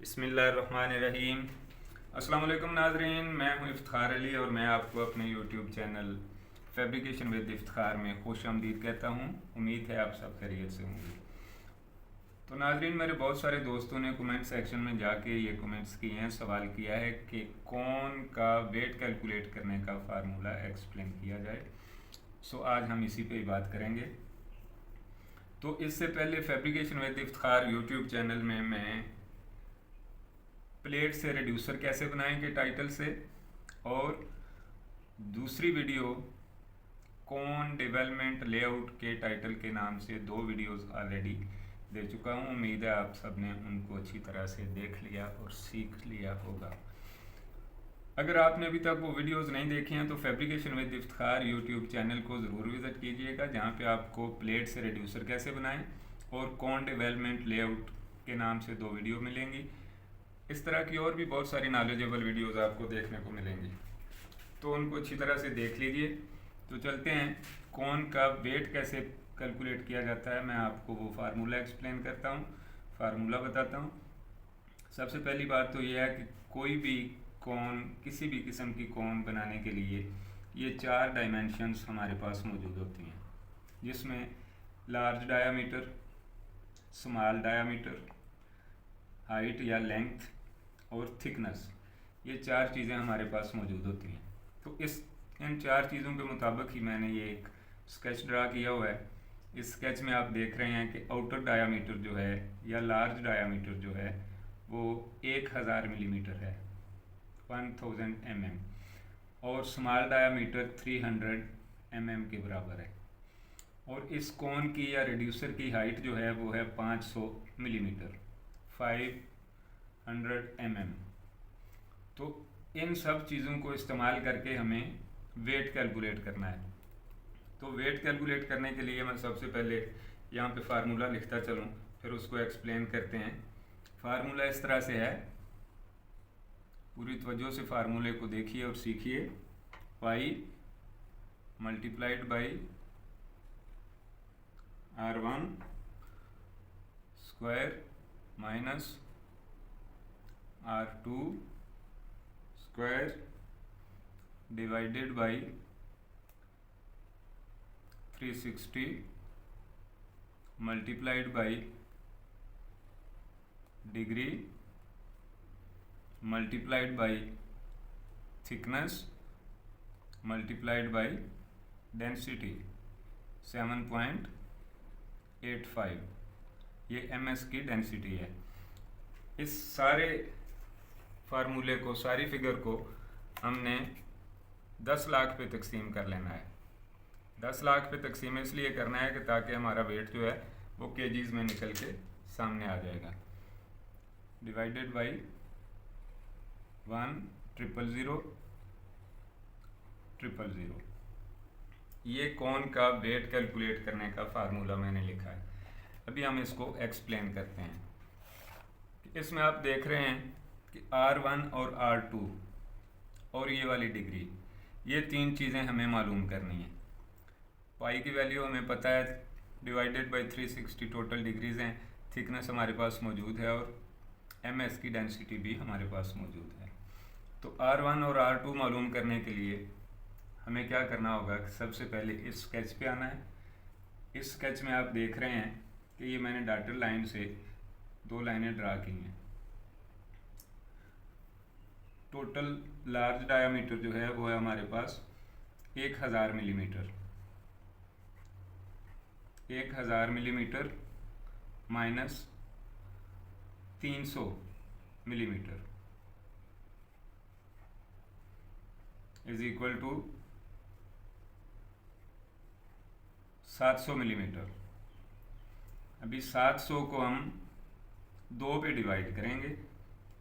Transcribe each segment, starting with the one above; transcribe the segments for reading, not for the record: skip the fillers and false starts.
बिस्मिल्लाहिर्रहमानिर्रहीम। अस्सलाम वालेकुम नाज़रीन, मैं हूं इफ्तिखार अली और मैं आपको अपने YouTube channel fabrication with Iftikhar में खुश आमदीद कहता हूं। उम्मीद है आप सब खैरियत से होंगे। तो नाज़रीन, मेरे बहुत सारे दोस्तों ने कमेंट सेक्शन में जाके ये कमेंट्स किए हैं, सवाल किया है कि कौन का वेट कैलकुलेट करने का फार्मूला एक्सप्लेन किया जाए। सो आज हम इसी पे ही बात करेंगे। तो इससे पहले fabrication with Iftikhar YouTube channel में मैं प्लेट से रिड्यूसर कैसे बनाएं के टाइटल से और दूसरी वीडियो कौन डेवलपमेंट लेआउट के टाइटल के नाम से दो वीडियोस ऑलरेडी दे चुका हूं। उम्मीद है आप सब ने उनको अच्छी तरह से देख लिया और सीख लिया होगा। अगर आपने अभी तक वो वीडियोस नहीं देखी हैं तो fabrication with Iftikhar YouTube channel को ज़रूर विज़िट कीजिएगा, जहाँ पे आपको प्लेट से रिड्यूसर कैसे बनाएं और कौन डेवलपमेंट लेआउट के नाम से दो वीडियो मिलेंगी। इस तरह की और भी बहुत सारी नॉलेजेबल वीडियोस आपको देखने को मिलेंगी, तो उनको अच्छी तरह से देख लीजिए। तो चलते हैं, कौन का वेट कैसे कैलकुलेट किया जाता है मैं आपको वो फार्मूला एक्सप्लेन करता हूँ, फार्मूला बताता हूँ। सबसे पहली बात तो ये है कि कोई भी कौन, किसी भी किस्म की कौन बनाने के लिए ये चार डायमेंशंस हमारे पास मौजूद होती हैं, जिसमें large diameter, small diameter, height या लेंथ और थिकनेस, ये चार चीज़ें हमारे पास मौजूद होती हैं। तो इन चार चीज़ों के मुताबिक ही मैंने ये एक स्केच ड्रा किया हुआ है। इस स्केच में आप देख रहे हैं कि आउटर डायामीटर जो है या लार्ज डायामीटर जो है वो 1000 मिलीमीटर है, 1000 mm, और स्मॉल डायामीटर 300 mm के बराबर है। और इस कोन की या रिड्यूसर की हाइट जो है वो है 500 मिलीमीटर, 500 mm। तो इन सब चीज़ों को इस्तेमाल करके हमें वेट कैलकुलेट करना है। तो वेट कैलकुलेट करने के लिए मैं सबसे पहले यहाँ पे फार्मूला लिखता चलूँ, फिर उसको एक्सप्लेन करते हैं। फार्मूला इस तरह से है, पूरी तवज्जो से फार्मूले को देखिए और सीखिए। Pi multiplied by R1 square minus R2 square divided by 360 multiplied by degree multiplied by thickness multiplied by density 7.85, ये ms की डेंसिटी है। इस सारे फार्मूले को, सारी फिगर को हमने 10 लाख पे तकसीम कर लेना है। 10 लाख पे तकसीम इसलिए करना है कि ताकि हमारा वेट जो है वो केजीज़ में निकल के सामने आ जाएगा। डिवाइडेड बाई 1,000,000,000, ये कौन का वेट कैलकुलेट करने का फार्मूला मैंने लिखा है। अभी हम इसको एक्सप्लेन करते हैं। इसमें आप देख रहे हैं कि R1 और R2 और ये वाली डिग्री, ये तीन चीज़ें हमें मालूम करनी है। पाई की वैल्यू हमें पता है, डिवाइडेड बाई 360 टोटल डिग्रीज़ हैं, थिकनेस हमारे पास मौजूद है और ms की डेंसिटी भी हमारे पास मौजूद है। तो R1 और R2 मालूम करने के लिए हमें क्या करना होगा कि सबसे पहले इस स्केच पे आना है। इस स्केच में आप देख रहे हैं कि ये मैंने डॉटेड लाइन से दो लाइनें ड्रा की हैं। टोटल लार्ज डायामीटर जो है वो है हमारे पास 1000 millimetre, 1000 millimetre minus 300 millimetre is equal to 700 millimetre. अभी 700 को हम 2 पे डिवाइड करेंगे,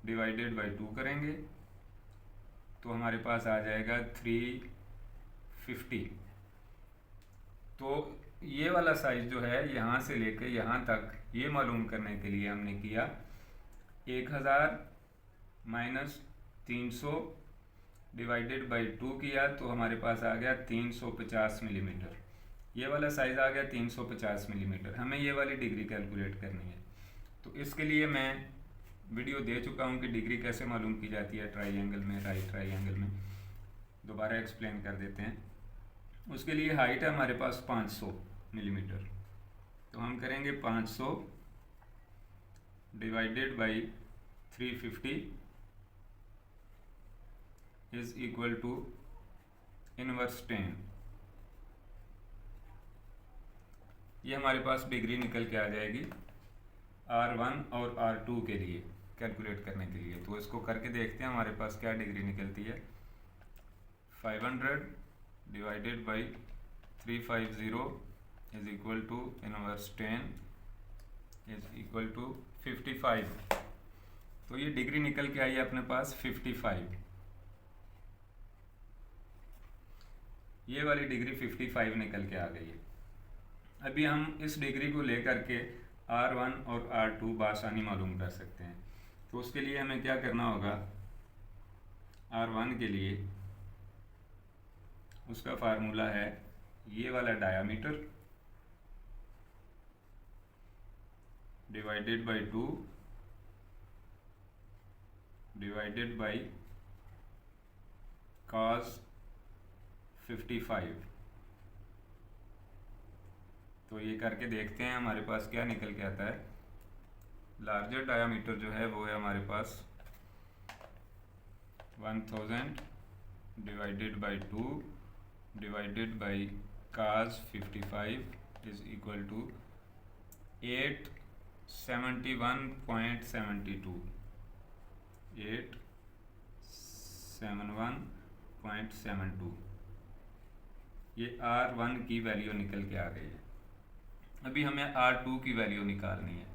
डिवाइडेड बाई 2 करेंगे तो हमारे पास आ जाएगा 350। तो ये वाला साइज जो है यहाँ से लेकर यहाँ तक, ये मालूम करने के लिए हमने किया 1000 माइनस 300 डिवाइडेड बाई 2 किया तो हमारे पास आ गया 350 मिलीमीटर। ये वाला साइज़ आ गया 350 मिलीमीटर। हमें ये वाली डिग्री कैलकुलेट करनी है, तो इसके लिए मैं वीडियो दे चुका हूँ कि डिग्री कैसे मालूम की जाती है ट्राइंगल में, राइट ट्राइंगल में। दोबारा एक्सप्लेन कर देते हैं। उसके लिए हाइट है हमारे पास 500 मिलीमीटर, तो हम करेंगे 500 divided by 350 is equal to inverse 10। ये हमारे पास डिग्री निकल के आ जाएगी R1 और R2 के लिए कैलकुलेट करने के लिए। तो इसको करके देखते हैं हमारे पास क्या डिग्री निकलती है। 500 divided by 350 is equal to inverse 10 is equal to 55। तो ये डिग्री निकल के आई है अपने पास 55। ये वाली डिग्री 55 निकल के आ गई है। अभी हम इस डिग्री को लेकर के R1 और R2 बआसानी मालूम कर सकते हैं। तो उसके लिए हमें क्या करना होगा, R1 के लिए उसका फार्मूला है ये वाला diameter divided by 2 divided by cos 55। तो ये करके देखते हैं हमारे पास क्या निकल के आता है। लार्जर डायामीटर जो है वो है हमारे पास 1000 divided by 2 divided by cos 55 is equal to 871.72 871.72। ये R1 की वैल्यू निकल के आ गई है। अभी हमें R2 की वैल्यू निकालनी है।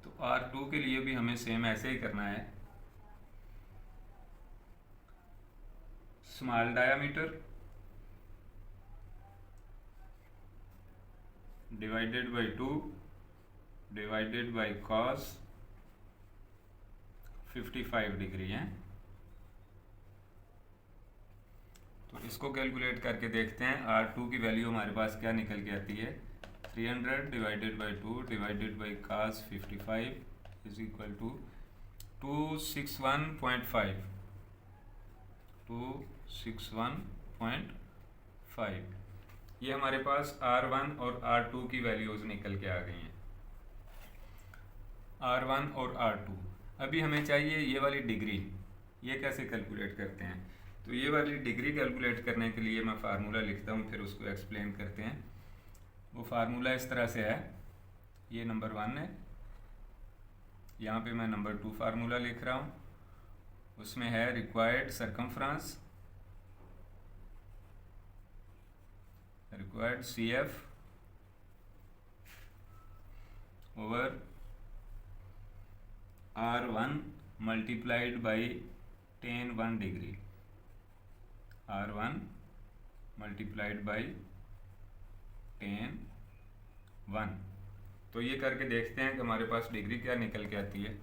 तो R2 के लिए भी हमें सेम ऐसे ही करना है। Small diameter divided by 2 divided by cos 55 degree है। तो इसको कैलकुलेट करके देखते हैं R2 की वैल्यू हमारे पास क्या निकल के आती है। 300 divided by 2 divided by cos 55 is equal to 261.5 261.5। ये हमारे पास R1 और R2 की वैल्यूज़ निकल के आ गई हैं। R1 और R2। अभी हमें चाहिए ये वाली डिग्री। ये कैसे कैलकुलेट करते हैं, तो ये वाली डिग्री कैलकुलेट करने के लिए मैं फार्मूला लिखता हूँ, फिर उसको एक्सप्लेन करते हैं। वो फार्मूला इस तरह से है, ये नंबर 1 है, यहाँ पे मैं नंबर 2 फार्मूला लिख रहा हूँ। उसमें है required circumference, required CF over R1 multiplied by tan 1 degree, R1 multiplied by tan 1। तो ये करके देखते हैं कि हमारे पास डिग्री क्या निकल के आती है।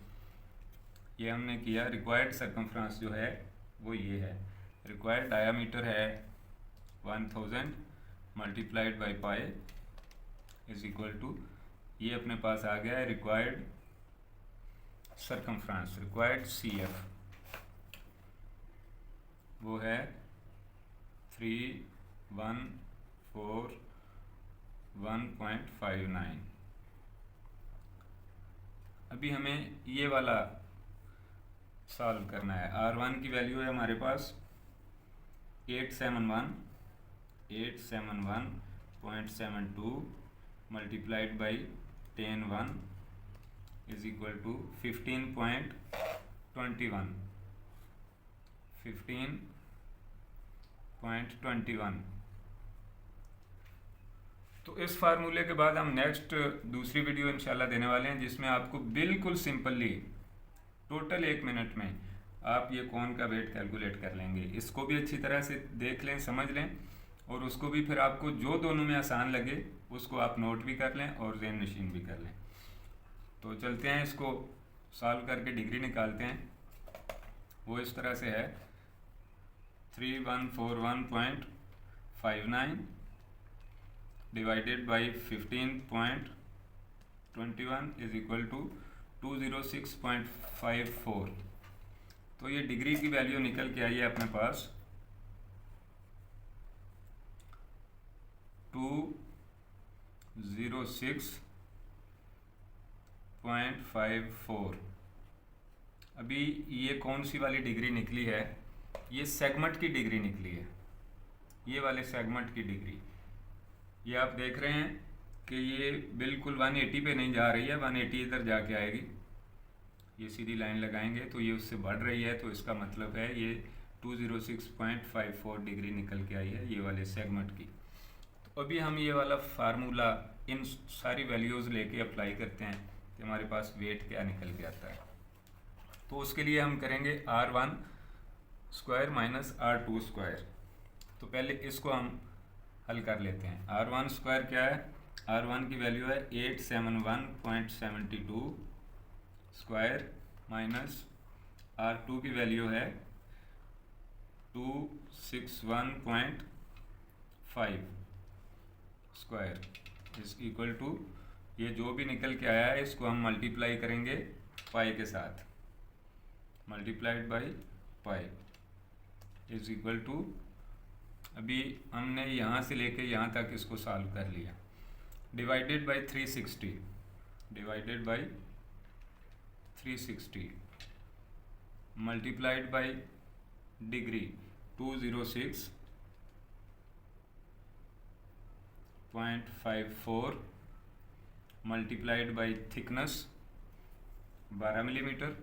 ये हमने किया। रिक्वायर्ड सरकमफ्रेंस जो है वो ये है। रिक्वायर्ड डायामीटर है 1000 multiplied by pi is equal to, ये अपने पास आ गया है रिक्वायर्ड सरकमफ्रेंस, रिक्वायर्ड CF वो है 3141.59। अभी हमें ये वाला सॉल्व करना है। R1 की वैल्यू है हमारे पास 871.72 multiplied by tan 1 is equal to 15.21। तो इस फार्मूले के बाद हम नेक्स्ट दूसरी वीडियो इंशाल्लाह देने वाले हैं, जिसमें आपको बिल्कुल सिंपली टोटल 1 मिनट में आप ये कोण का वेट कैलकुलेट कर लेंगे। इसको भी अच्छी तरह से देख लें, समझ लें, और उसको भी फिर आपको जो दोनों में आसान लगे उसको आप नोट भी कर लें और ज़हन नशीन भी कर लें। तो चलते हैं, इसको सॉल्व करके डिग्री निकालते हैं। वो इस तरह से है 3141.59 divided by 15.21 is equal to 206.54। तो ये डिग्री की वैल्यू निकल के आई है अपने पास 206.54। अभी ये कौन सी वाली डिग्री निकली है? ये सेगमेंट की डिग्री निकली है, ये वाले सेगमेंट की डिग्री। ये आप देख रहे हैं कि ये बिल्कुल 180 पे नहीं जा रही है, 180 इधर जाके आएगी। ये सीधी लाइन लगाएंगे तो ये उससे बढ़ रही है, तो इसका मतलब है ये 206.54 डिग्री निकल के आई है ये वाले सेगमेंट की। तो अभी हम ये वाला फार्मूला इन सारी वैल्यूज़ लेके अप्लाई करते हैं कि हमारे पास वेट क्या निकल के आता है। तो उसके लिए हम करेंगे R1 square minus R2 square. तो पहले इसको हम हल कर लेते हैं। R1 स्क्वायर क्या है? R1 की वैल्यू है 871.72 स्क्वायर माइनस R2 की वैल्यू है 261.5 स्क्वायर इज इक्वल टू, ये जो भी निकल के आया है इसको हम मल्टीप्लाई करेंगे पाई के साथ, multiplied by pi is equal to, अभी हमने यहाँ से लेके यहाँ तक इसको सॉल्व कर लिया, divided by 360, divided by 360 multiplied by degree 206.54 multiplied by thickness 12 millimetre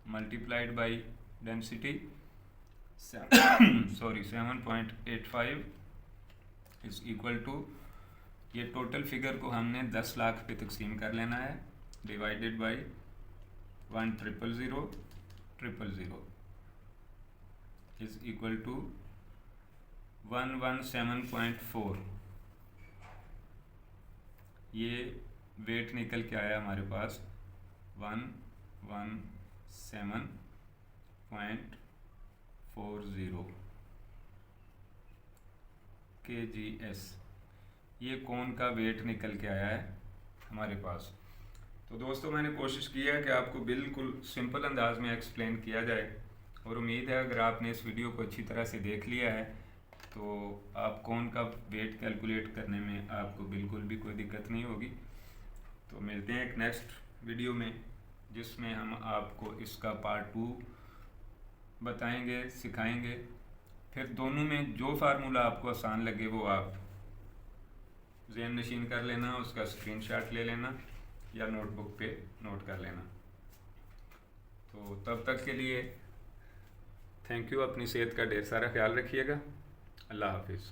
multiplied by density 7.85 is equal to, ये टोटल फिगर को हमने 10 लाख पे तकसीम कर लेना है, divided by 1,000,000 is equal to 117.4। ये वेट निकल के आया हमारे पास 117.40 kgs। ये कौन का वेट निकल के आया है हमारे पास। तो दोस्तों मैंने कोशिश की है कि आपको बिल्कुल सिंपल अंदाज में एक्सप्लेन किया जाए, और उम्मीद है अगर आपने इस वीडियो को अच्छी तरह से देख लिया है तो आप कौन का वेट कैलकुलेट करने में आपको बिल्कुल भी कोई दिक्कत नहीं होगी। तो मिलते हैं एक नेक्स्ट वीडियो में, जिसमें हम आपको इसका पार्ट 2 बताएंगे, सिखाएंगे। फिर दोनों में जो फार्मूला आपको आसान लगे वो आप ज़हन नशीन कर लेना, उसका स्क्रीनशॉट ले लेना या नोटबुक पे नोट कर लेना। तो तब तक के लिए थैंक यू, अपनी सेहत का ढेर सारा ख्याल रखिएगा। अल्लाह हाफिज़।